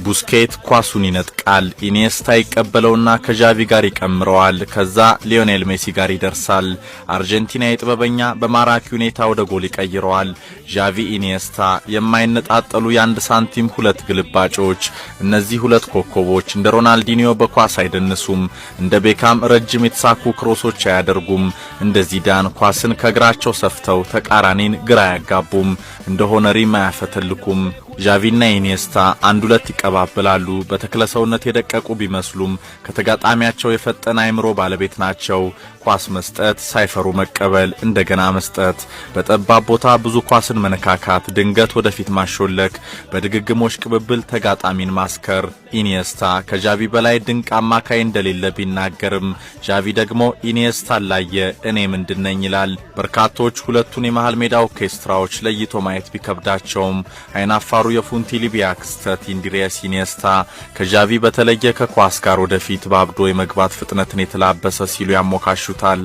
ቡስኬት ኳሱን ይነጥቃል። ኢኒየስታ ይቀበለውና ከዣቪ ጋር ይቀምረዋል። ከዛ ሊዮኔል ሜሲ ጋር ይደርሳል። አርጀንቲና የጥበበኛ በማራኪ ሁኔታ ወደ ጎል ይቀይረዋል። ዣቪ ኢኒየስታ የማይነጣጠሉ የአንድ ሳንቲም ሁለት ግልባጮች። እነዚህ ሁለት ኮከቦች እንደ ሮናልዲኒዮ በኳስ አይደንሱም። እንደ ቤካም ረጅም የተሳኩ ክሮሶች አያደርጉም። እንደ ዚዳን ኳስን ከግራቸው ሰፍተው ተቃራኒን ግራ ያጋቡም። እንደ ሆነሪም አያፈተልኩም። ዣቪና ኢኒየስታ አንድ ሁለት ይቀባበላሉ። በተክለ ሰውነት የደቀቁ ቢመስሉም ከተጋጣሚያቸው የፈጠነ አይምሮ ባለቤት ናቸው። ኳስ መስጠት፣ ሳይፈሩ መቀበል፣ እንደገና መስጠት፣ በጠባብ ቦታ ብዙ ኳስን መነካካት፣ ድንገት ወደፊት ማሾለክ፣ በድግግሞሽ ቅብብል ተጋጣሚን ማስከር። ኢኒየስታ ከዣቪ በላይ ድንቅ አማካይ እንደሌለ ቢናገርም ዣቪ ደግሞ ኢኒየስታ ላየ እኔ ምንድነኝ ይላል። በርካቶች ሁለቱን የመሃል ሜዳ ኦርኬስትራዎች ለይቶ ማየት ቢከብዳቸውም አይናፋሩ የፉንቲ ሊቢያ ክስተት ኢንድሪያስ ኢኒየስታ ከዣቪ በተለየ ከኳስ ጋር ወደፊት ባብዶ የመግባት ፍጥነትን የተላበሰ ሲሉ ያሞካሹታል።